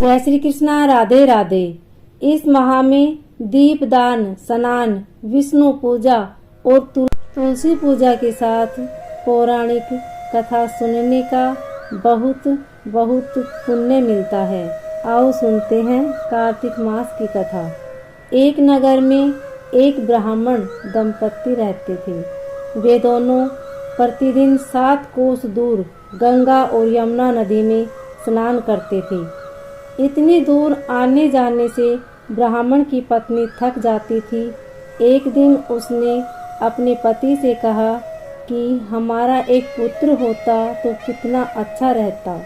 जय श्री कृष्णा, राधे राधे। इस माह में दीपदान, स्नान, विष्णु पूजा और तुलसी पूजा के साथ पौराणिक कथा सुनने का बहुत बहुत पुण्य मिलता है। आओ सुनते हैं कार्तिक मास की कथा। एक नगर में एक ब्राह्मण दंपत्ति रहते थे। वे दोनों प्रतिदिन 7 कोस दूर गंगा और यमुना नदी में स्नान करते थे। इतनी दूर आने जाने से ब्राह्मण की पत्नी थक जाती थी। एक दिन उसने अपने पति से कहा कि हमारा एक पुत्र होता तो कितना अच्छा रहता।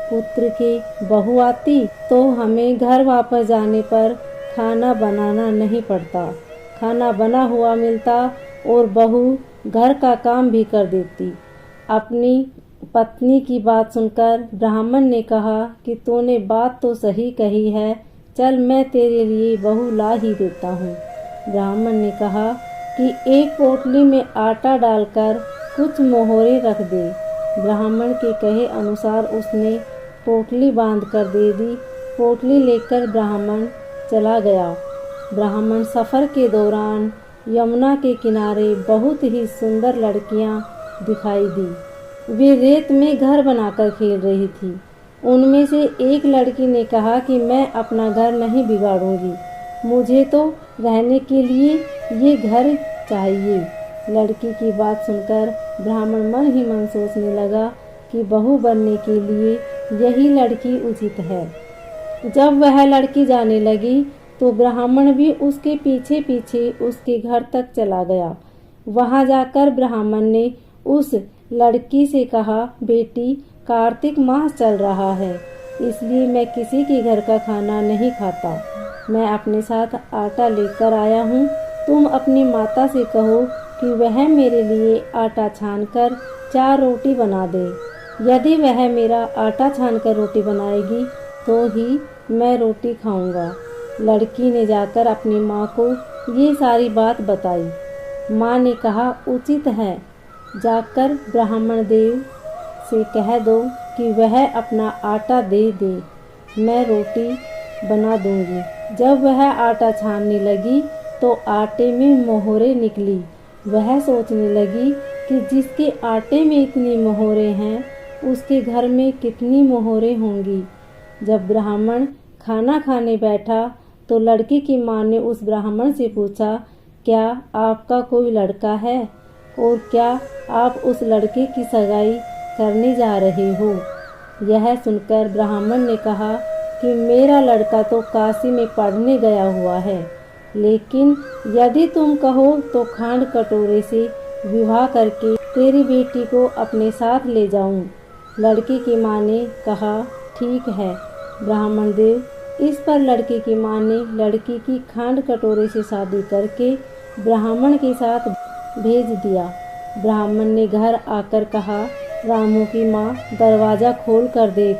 पुत्र की बहू आती तो हमें घर वापस जाने पर खाना बनाना नहीं पड़ता, खाना बना हुआ मिलता और बहू घर का काम भी कर देती। अपनी पत्नी की बात सुनकर ब्राह्मण ने कहा कि तूने बात तो सही कही है, चल मैं तेरे लिए बहू ला ही देता हूँ। ब्राह्मण ने कहा कि एक पोटली में आटा डालकर कुछ मोहरे रख दे। ब्राह्मण के कहे अनुसार उसने पोटली बांध कर दे दी। पोटली लेकर ब्राह्मण चला गया। ब्राह्मण सफ़र के दौरान यमुना के किनारे बहुत ही सुंदर लड़कियां दिखाई दी। वे रेत में घर बनाकर खेल रही थी। उनमें से एक लड़की ने कहा कि मैं अपना घर नहीं बिगाड़ूंगी, मुझे तो रहने के लिए ये घर चाहिए। लड़की की बात सुनकर ब्राह्मण मन ही मन सोचने लगा कि बहू बनने के लिए यही लड़की उचित है। जब वह लड़की जाने लगी तो ब्राह्मण भी उसके पीछे पीछे उसके घर तक चला गया। वहां जाकर ब्राह्मण ने उस लड़की से कहा, बेटी कार्तिक मास चल रहा है, इसलिए मैं किसी के घर का खाना नहीं खाता। मैं अपने साथ आटा लेकर आया हूँ। तुम अपनी माता से कहो कि वह मेरे लिए आटा छानकर 4 रोटी बना दे। यदि वह मेरा आटा छानकर रोटी बनाएगी तो ही मैं रोटी खाऊंगा। लड़की ने जाकर अपनी माँ को ये सारी बात बताई। माँ ने कहा, उचित है, जाकर ब्राह्मण देव से कह दो कि वह अपना आटा दे दे, मैं रोटी बना दूंगी। जब वह आटा छानने लगी तो आटे में मोहरे निकली। वह सोचने लगी कि जिसके आटे में इतनी मोहरे हैं उसके घर में कितनी मोहरे होंगी। जब ब्राह्मण खाना खाने बैठा तो लड़की की माँ ने उस ब्राह्मण से पूछा, क्या आपका कोई लड़का है और क्या आप उस लड़के की सगाई करने जा रहे हो? यह सुनकर ब्राह्मण ने कहा कि मेरा लड़का तो काशी में पढ़ने गया हुआ है, लेकिन यदि तुम कहो तो खांड कटोरे से विवाह करके तेरी बेटी को अपने साथ ले जाऊं। लड़की की माँ ने कहा, ठीक है ब्राह्मण देव। इस पर लड़की की माँ ने लड़की की खांड कटोरे से शादी करके ब्राह्मण के साथ भेज दिया। ब्राह्मण ने घर आकर कहा, रामू की माँ दरवाज़ा खोल कर देख,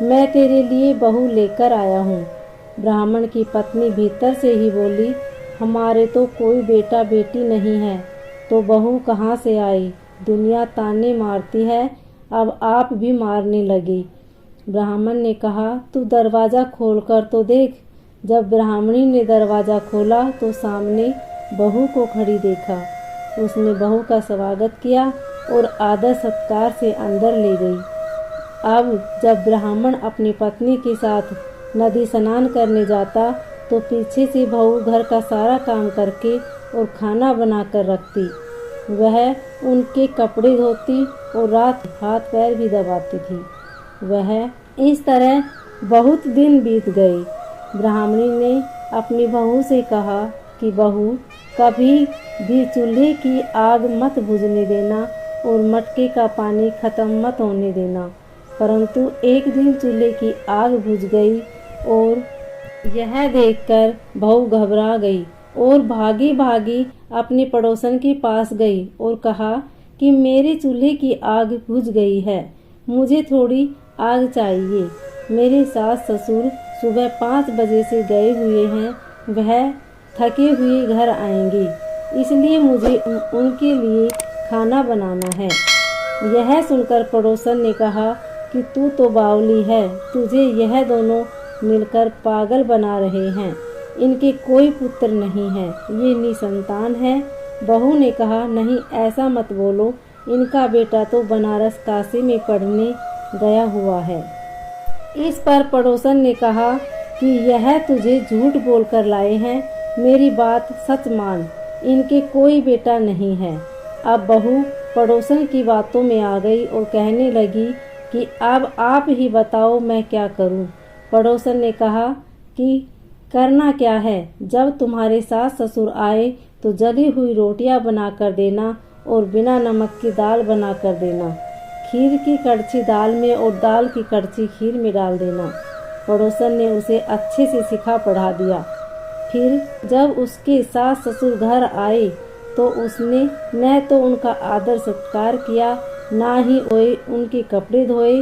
मैं तेरे लिए बहू लेकर आया हूँ। ब्राह्मण की पत्नी भीतर से ही बोली, हमारे तो कोई बेटा बेटी नहीं है तो बहू कहाँ से आई? दुनिया ताने मारती है, अब आप भी मारने लगी। ब्राह्मण ने कहा, तू दरवाज़ा खोल कर तो देख। जब ब्राह्मणी ने दरवाज़ा खोला तो सामने बहू को खड़ी देखा। उसने बहू का स्वागत किया और आदर सत्कार से अंदर ले गई। अब जब ब्राह्मण अपनी पत्नी के साथ नदी स्नान करने जाता तो पीछे से बहू घर का सारा काम करके और खाना बनाकर रखती। वह उनके कपड़े धोती और रात हाथ पैर भी दबाती थी। वह इस तरह बहुत दिन बीत गए। ब्राह्मणी ने अपनी बहू से कहा कि बहू, कभी भी चूल्हे की आग मत बुझने देना और मटके का पानी खत्म मत होने देना। परंतु एक दिन चूल्हे की आग बुझ गई और यह देखकर बहू घबरा गई और भागी भागी अपने पड़ोसन के पास गई और कहा कि मेरे चूल्हे की आग बुझ गई है, मुझे थोड़ी आग चाहिए। मेरे सास ससुर सुबह 5 बजे से गए हुए हैं, वह थके हुए घर आएंगे, इसलिए मुझे उनके लिए खाना बनाना है। यह सुनकर पड़ोसन ने कहा कि तू तो बावली है, तुझे यह दोनों मिलकर पागल बना रहे हैं। इनके कोई पुत्र नहीं है, ये निसंतान है। बहू ने कहा, नहीं ऐसा मत बोलो, इनका बेटा तो बनारस काशी में पढ़ने गया हुआ है। इस पर पड़ोसन ने कहा कि यह तुझे झूठ बोलकर लाए हैं, मेरी बात सच मान, इनके कोई बेटा नहीं है। अब बहू पड़ोसन की बातों में आ गई और कहने लगी कि अब आप ही बताओ मैं क्या करूं। पड़ोसन ने कहा कि करना क्या है, जब तुम्हारे सास ससुर आए तो जली हुई रोटियां बना कर देना और बिना नमक की दाल बना कर देना। खीर की कड़छी दाल में और दाल की कड़छी खीर में डाल देना। पड़ोसन ने उसे अच्छे से सिखा पढ़ा दिया। फिर जब उसके सास ससुर घर आए तो उसने न तो उनका आदर सत्कार किया, ना ही उनके कपड़े धोए।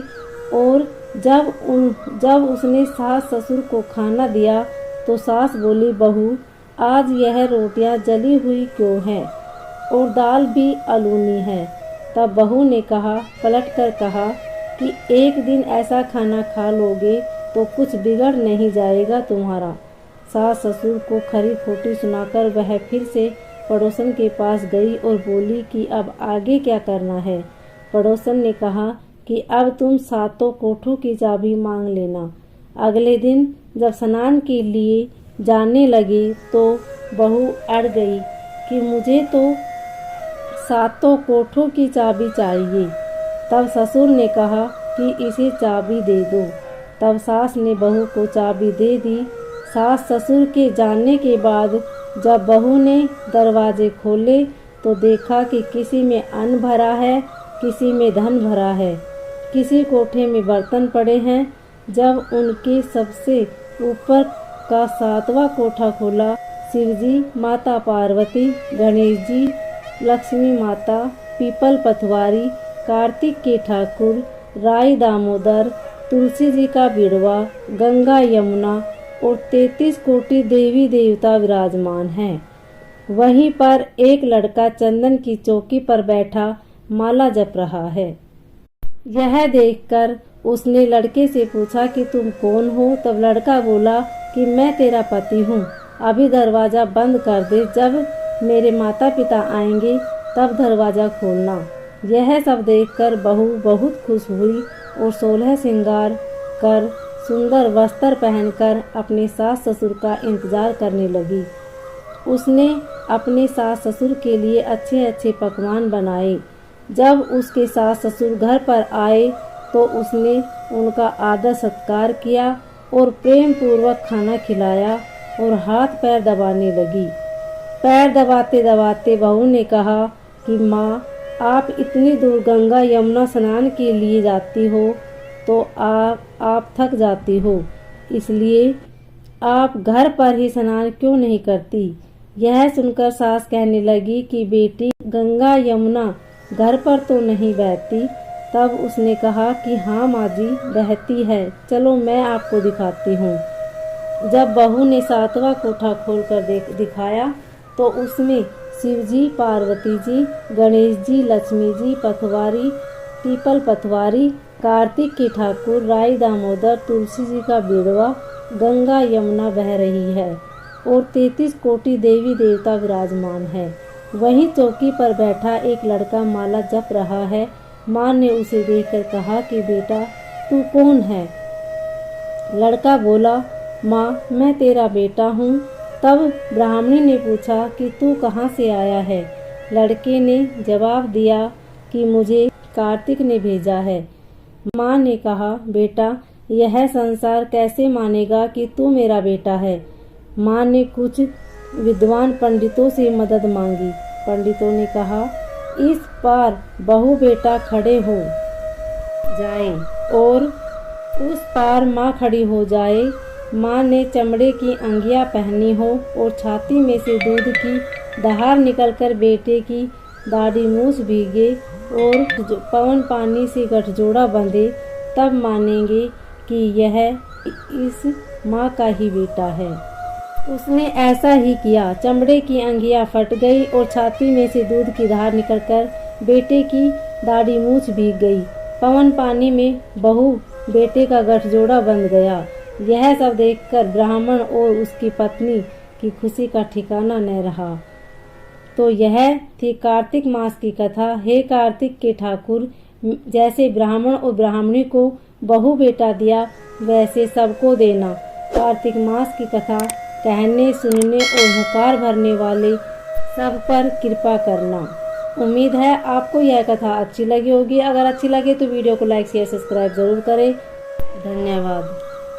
और जब उसने सास ससुर को खाना दिया तो सास बोली, बहू आज यह रोटियां जली हुई क्यों हैं और दाल भी अलूनी है। तब बहू ने पलट कर कहा कि एक दिन ऐसा खाना खा लोगे तो कुछ बिगड़ नहीं जाएगा तुम्हारा। सास ससुर को खरी खोटी सुनाकर वह फिर से पड़ोसन के पास गई और बोली कि अब आगे क्या करना है। पड़ोसन ने कहा कि अब तुम सातों कोठों की चाबी मांग लेना। अगले दिन जब स्नान के लिए जाने लगी तो बहू अड़ गई कि मुझे तो सातों कोठों की चाबी चाहिए। तब ससुर ने कहा कि इसे चाबी दे दो। तब सास ने बहू को चाबी दे दी। सास ससुर के जाने के बाद जब बहू ने दरवाजे खोले तो देखा कि किसी में अन्न भरा है, किसी में धन भरा है, किसी कोठे में बर्तन पड़े हैं। जब उनके सबसे ऊपर का सातवां कोठा खोला, शिवजी, माता पार्वती, गणेश जी, लक्ष्मी माता, पीपल पथवारी, कार्तिक के ठाकुर, राई दामोदर, तुलसी जी का बिड़वा, गंगा यमुना और 33 कोटि देवी देवता विराजमान हैं। वहीं पर एक लड़का चंदन की चौकी पर बैठा माला जप रहा है। यह देखकर उसने लड़के से पूछा कि तुम कौन हो। तब लड़का बोला कि मैं तेरा पति हूँ, अभी दरवाजा बंद कर दे, जब मेरे माता पिता आएंगे तब दरवाजा खोलना। यह सब देखकर बहू बहुत खुश हुई और 16 श्रृंगार कर सुंदर वस्त्र पहनकर अपने सास ससुर का इंतजार करने लगी। उसने अपने सास ससुर के लिए अच्छे अच्छे पकवान बनाए। जब उसके सास ससुर घर पर आए तो उसने उनका आदर सत्कार किया और प्रेम पूर्वक खाना खिलाया और हाथ पैर दबाने लगी। पैर दबाते दबाते बहू ने कहा कि माँ, आप इतनी दूर गंगा यमुना स्नान के लिए जाती हो तो आप थक जाती हो, इसलिए आप घर पर ही स्नान क्यों नहीं करती। यह सुनकर सास कहने लगी कि बेटी, गंगा यमुना घर पर तो नहीं बहती। तब उसने कहा कि हाँ माँ जी, बहती है, चलो मैं आपको दिखाती हूँ। जब बहू ने सातवां कोठा खोलकर दिखाया तो उसमें शिवजी, पार्वती जी, गणेश जी, लक्ष्मी जी, पथवारी, पीपल पथवारी, कार्तिक के ठाकुर, राई दामोदर, तुलसी जी का बिड़वा, गंगा यमुना बह रही है और 33 कोटि देवी देवता विराजमान है। वहीं चौकी पर बैठा एक लड़का माला जप रहा है। माँ ने उसे देखकर कहा कि बेटा, तू कौन है। लड़का बोला, माँ, मैं तेरा बेटा हूँ। तब ब्राह्मणी ने पूछा कि तू कहाँ से आया है। लड़के ने जवाब दिया कि मुझे कार्तिक ने भेजा है। माँ ने कहा, बेटा, यह संसार कैसे मानेगा कि तू मेरा बेटा है। माँ ने कुछ विद्वान पंडितों से मदद मांगी। पंडितों ने कहा, इस पार बहू बेटा खड़े हो जाएं और उस पार माँ खड़ी हो जाए। माँ ने चमड़े की अंगियाँ पहनी हो और छाती में से दूध की दहार निकलकर बेटे की दाढ़ी मूछ भीगे और पवन पानी से गठजोड़ा बंधे, तब मानेंगे कि यह इस माँ का ही बेटा है। उसने ऐसा ही किया। चमड़े की अंगियाँ फट गई और छाती में से दूध की धार निकलकर बेटे की दाढ़ी मूछ भीग गई। पवन पानी में बहू बेटे का गठजोड़ा बंध गया। यह सब देखकर ब्राह्मण और उसकी पत्नी की खुशी का ठिकाना न रहा। तो यह थी कार्तिक मास की कथा। हे कार्तिक के ठाकुर, जैसे ब्राह्मण और ब्राह्मणी को बहू बेटा दिया वैसे सबको देना। कार्तिक मास की कथा कहने, सुनने और हुंकार भरने वाले सब पर कृपा करना। उम्मीद है आपको यह कथा अच्छी लगी होगी। अगर अच्छी लगे तो वीडियो को लाइक शेयर सब्सक्राइब जरूर करें। धन्यवाद।